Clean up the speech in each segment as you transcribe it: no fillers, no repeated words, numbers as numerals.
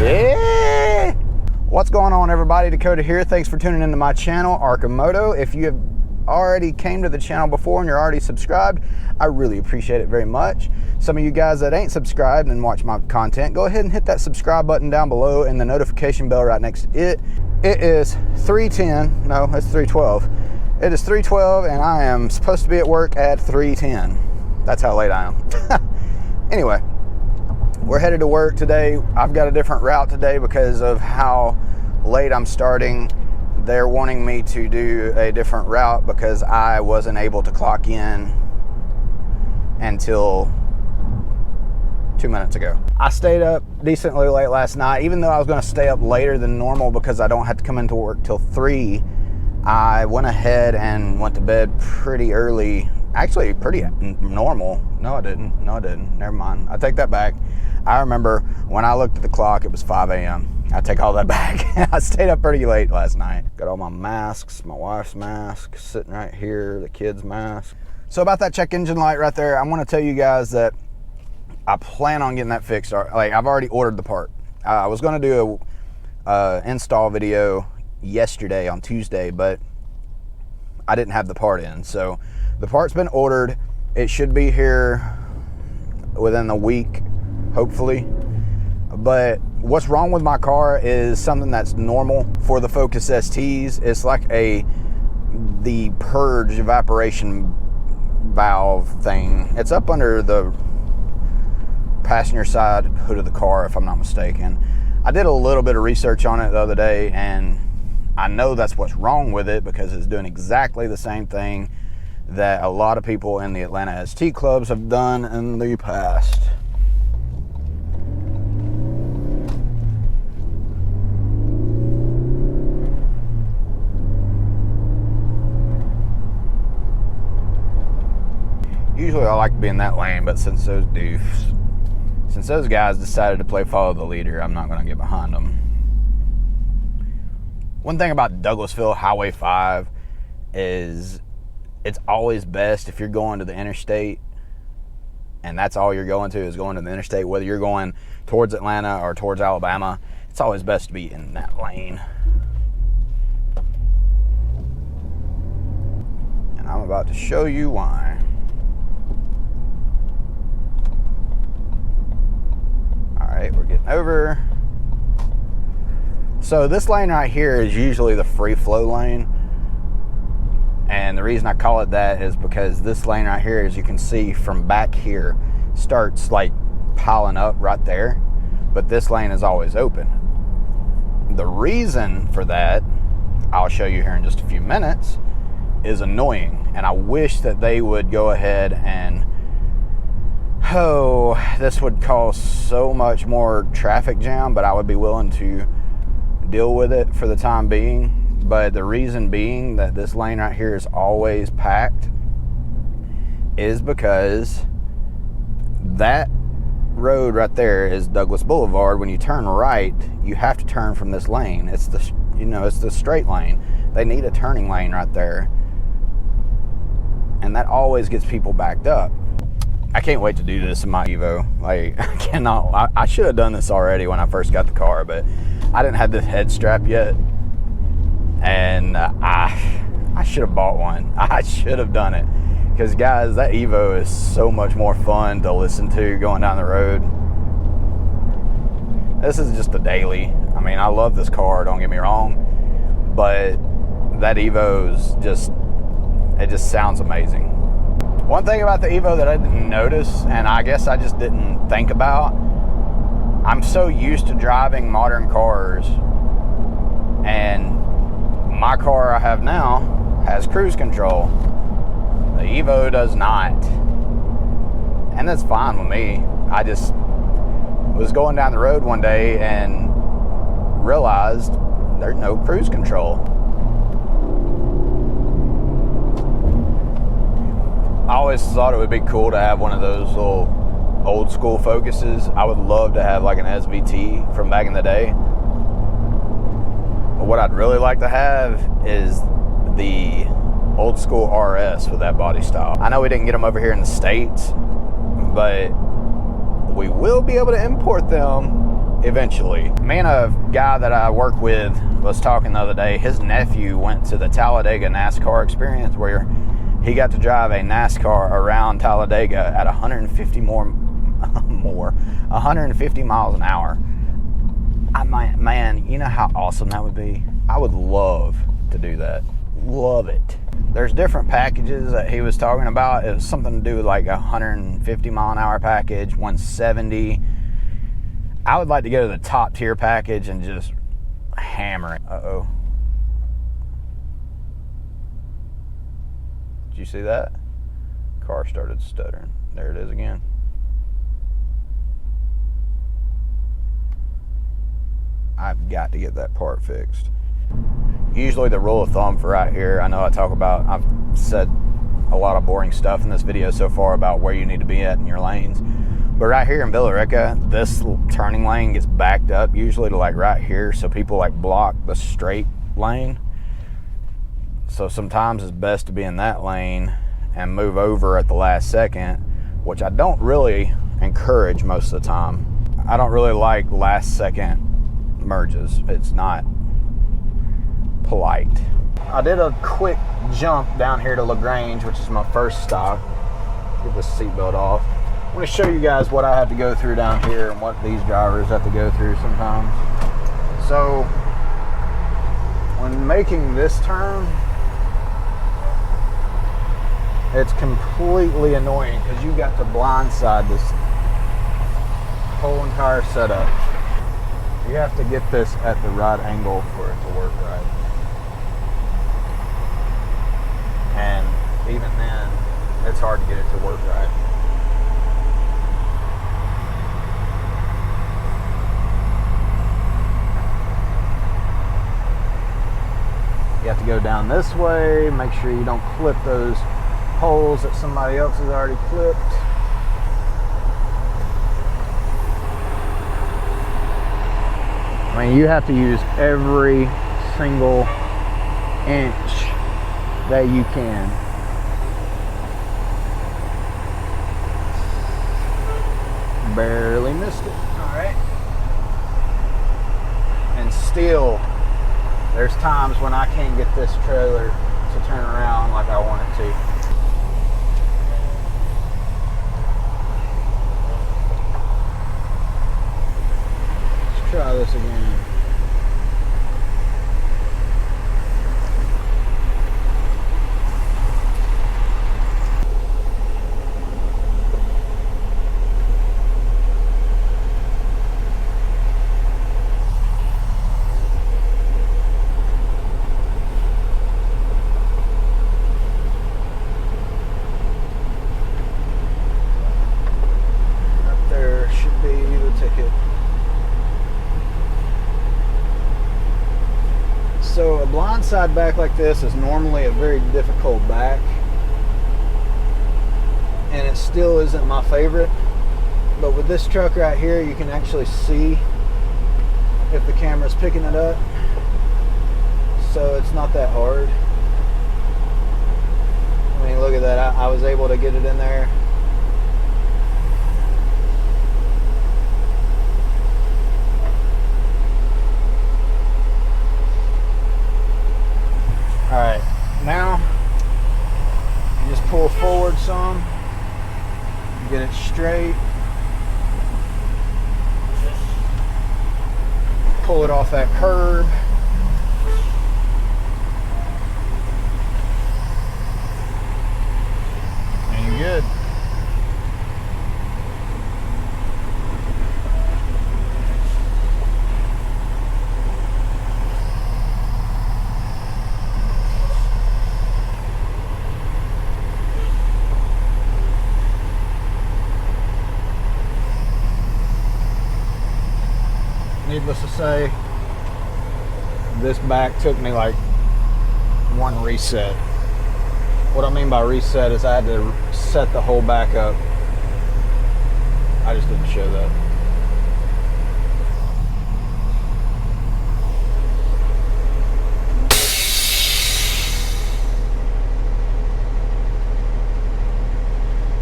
Yeah! What's going on, everybody? Dakota here. Thanks for tuning into my channel, Arkamoto. If you have already came to the channel before and you're already subscribed, I really appreciate it very much. Some of you guys that ain't subscribed and watch my content, go ahead and hit that subscribe button down below and the notification bell right next to it. It is 3:10. No, it's 3:12. It is 3:12 and I am supposed to be at work at 3:10. That's how late I am. Anyway, we're headed to work today. I've got a different route today because of how late I'm starting. They're wanting me to do a different route because I wasn't able to clock in until 2 minutes ago. I stayed up decently late last night, even though I was going to stay up later than normal because I don't have to come into work till 3. I went ahead and went to bed pretty early. Actually, pretty normal. No, I didn't. Never mind. I take that back. I remember when I looked at the clock, it was 5 a.m. I take all that back. I stayed up pretty late last night. Got all my masks, my wife's mask sitting right here, the kids' mask. So about that check engine light right there, I want to tell you guys that I plan on getting that fixed. Like, I've already ordered the part. I was going to do a install video yesterday on Tuesday, but I didn't have the part in. So the part's been ordered. It should be here within the week, hopefully. But what's wrong with my car is something that's normal for the Focus STs. It's like the purge evaporation valve thing. It's up under the passenger side hood of the car, if I'm not mistaken. I did a little bit of research on it the other day, and I know that's what's wrong with it because it's doing exactly the same thing that a lot of people in the Atlanta ST clubs have done in the past. Usually I like to be in that lane, but since those guys decided to play follow the leader, I'm not going to get behind them. One thing about Douglasville Highway 5 is it's always best if you're going to the interstate and that's all you're going to is going to the interstate, whether you're going towards Atlanta or towards Alabama, it's always best to be in that lane. And I'm about to show you why. Alright, we're getting over. So this lane right here is usually the free flow lane. And the reason I call it that is because this lane right here, as you can see from back here, starts like piling up right there. But this lane is always open. The reason for that, I'll show you here in just a few minutes, is annoying. And I wish that they would go ahead and, this would cause so much more traffic jam, but I would be willing to deal with it for the time being. But the reason being that this lane right here is always packed is because that road right there is Douglas Boulevard. When you turn right, you have to turn from this lane. It's the, it's the straight lane. They need a turning lane right there. And that always gets people backed up. I can't wait to do this in my Evo. Like, I should have done this already when I first got the car, but I didn't have the head strap yet. And I should have bought one. I should have done it. Because guys, that Evo is so much more fun to listen to going down the road. This is just a daily. I mean, I love this car, don't get me wrong. But that Evo's it just sounds amazing. One thing about the Evo that I didn't notice, and I guess I just didn't think about, I'm so used to driving modern cars, and my car I have now has cruise control. The Evo does not. And that's fine with me. I just was going down the road one day and realized there's no cruise control. I always thought it would be cool to have one of those little old school Focuses. I would love to have like an SVT from back in the day. But what I'd really like to have is the old school RS with that body style. I know we didn't get them over here in the States, but we will be able to import them eventually. Me and a guy that I work with was talking the other day. His nephew went to the Talladega NASCAR experience where he got to drive a NASCAR around Talladega at 150 150 miles an hour. Man, you know how awesome that would be? I would love to do that. Love it. There's different packages that he was talking about. It was something to do with like a 150 mile an hour package, 170. I would like to go to the top tier package and just hammer it. Uh-oh. Did you see that? Car started stuttering. There it is again. I've got to get that part fixed. Usually the rule of thumb for right here, I know I've said a lot of boring stuff in this video so far about where you need to be at in your lanes. But right here in Villa Rica, this turning lane gets backed up usually to like right here. So people like block the straight lane. So sometimes it's best to be in that lane and move over at the last second, which I don't really encourage most of the time. I don't really like last second merges. It's not polite. I did a quick jump down here to Lagrange, which is my first stop. Get the seatbelt off. I'm going to show you guys what I have to go through down here and what these drivers have to go through sometimes. So when making this turn, it's completely annoying because you got to blindside this whole entire setup. You have to get this at the right angle for it to work right. And even then, it's hard to get it to work right. You have to go down this way, make sure you don't clip those holes that somebody else has already clipped. I mean, you have to use every single inch that you can. Barely missed it. All right. And still, there's times when I can't get this trailer to turn around like I want it to. Let's try this again. So a blindside back like this is normally a very difficult back, and it still isn't my favorite. But with this truck right here, you can actually see if the camera's picking it up, so it's not that hard. I mean, look at that. I was able to get it in there. Alright, now you just pull forward some, get it straight, pull it off that curb, and you're good. Needless to say, this back took me like one reset. What I mean by reset is I had to set the whole back up. I just didn't show that.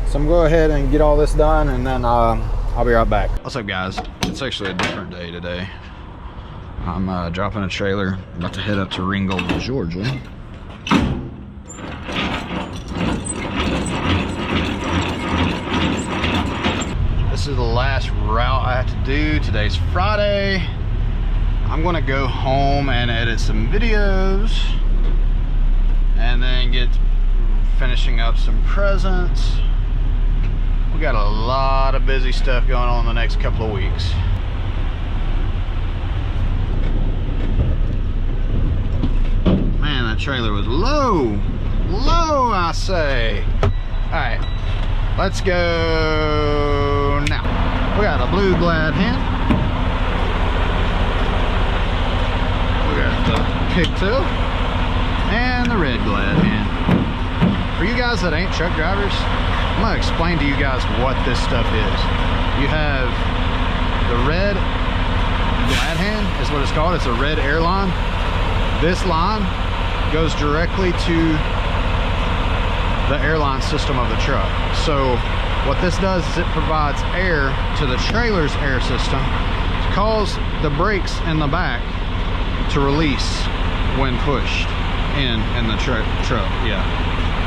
So I'm going to go ahead and get all this done, and then I'll be right back. What's up, guys? It's actually a different day today. I'm dropping a trailer, about to head up to Ringgold, Georgia. This is the last route I have to do. Today's Friday. I'm gonna go home and edit some videos and then get finishing up some presents. We got a lot of busy stuff going on the next couple of weeks. Man, that trailer was low, I say. All right, let's go now. We got a blue glad hen. We got the pigtail and the red glad hen. For you guys that ain't truck drivers, I'm gonna explain to you guys what this stuff is. You have the red glad hen is what it's called. It's a red airline. This line goes directly to the airline system of the truck. So what this does is it provides air to the trailer's air system to cause the brakes in the back to release when pushed in the truck. Yeah.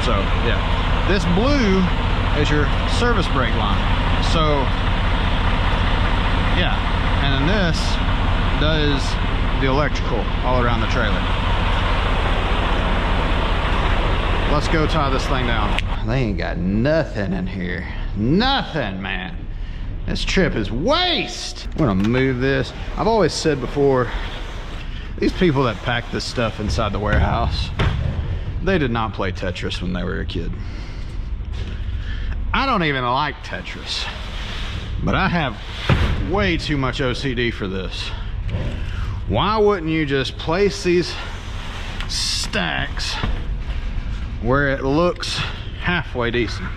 So yeah, this blue is your service brake line. So yeah, and then this does the electrical all around the trailer. Let's go tie this thing down. They ain't got nothing in here. Nothing, man. This trip is waste. I'm gonna move this. I've always said before, these people that pack this stuff inside the warehouse, they did not play Tetris when they were a kid. I don't even like Tetris, but I have way too much OCD for this. Why wouldn't you just place these stacks where it looks halfway decent?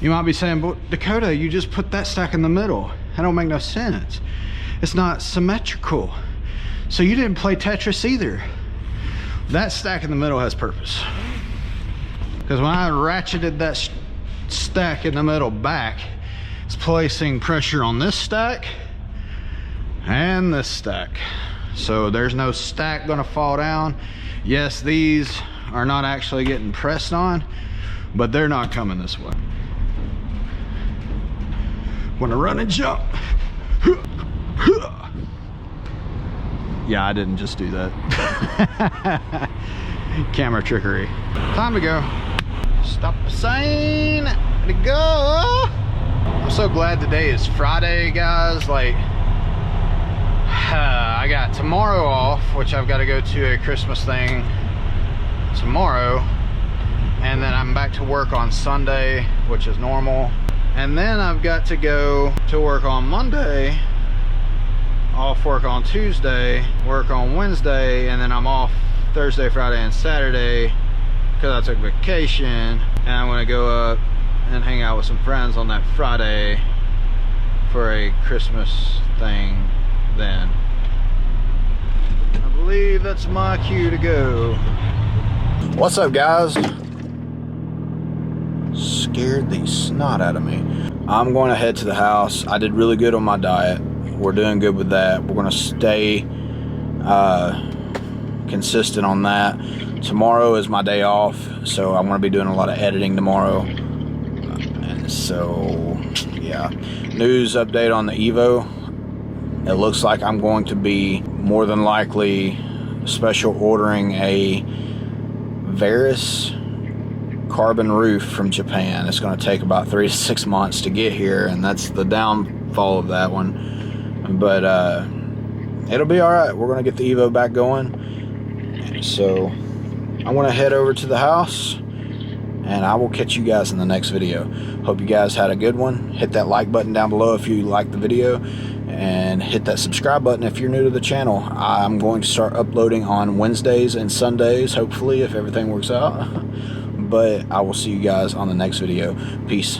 You might be saying, but Dakota, you just put that stack in the middle. That don't make no sense. It's not symmetrical. So you didn't play Tetris either. That stack in the middle has purpose. Because when I ratcheted that stack in the middle back, it's placing pressure on this stack and this stack. So there's no stack gonna fall down. Yes, these are not actually getting pressed on, but they're not coming this way. Wanna run and jump. Yeah, I didn't just do that. Camera trickery. Time to go. Stop the sign. To go. I'm so glad today is Friday, guys. Like, I got tomorrow off, which I've got to go to a Christmas thing tomorrow, and then I'm back to work on Sunday, which is normal, and then I've got to go to work on Monday, off work on Tuesday, work on Wednesday, and then I'm off Thursday, Friday, and Saturday because I took vacation, and I'm gonna go up and hang out with some friends on that Friday for a Christmas thing then. I believe that's my cue to go. What's up, guys? Scared the snot out of me. I'm going to head to the house. I did really good on my diet. We're doing good with that. We're going to stay consistent on that. Tomorrow is my day off, so I'm going to be doing a lot of editing tomorrow. And so, yeah. News update on the Evo. It looks like I'm going to be more than likely special ordering a Varus carbon roof from Japan. It's going to take about 3 to 6 months to get here, and that's the downfall of that one. But it'll be all right. We're going to get the Evo back going. So I'm going to head over to the house, and I will catch you guys in the next video. Hope you guys had a good one. Hit that like button down below if you liked the video, and hit that subscribe button if you're new to the channel. I'm going to start uploading on Wednesdays and Sundays, hopefully, if everything works out. But I will see you guys on the next video. Peace.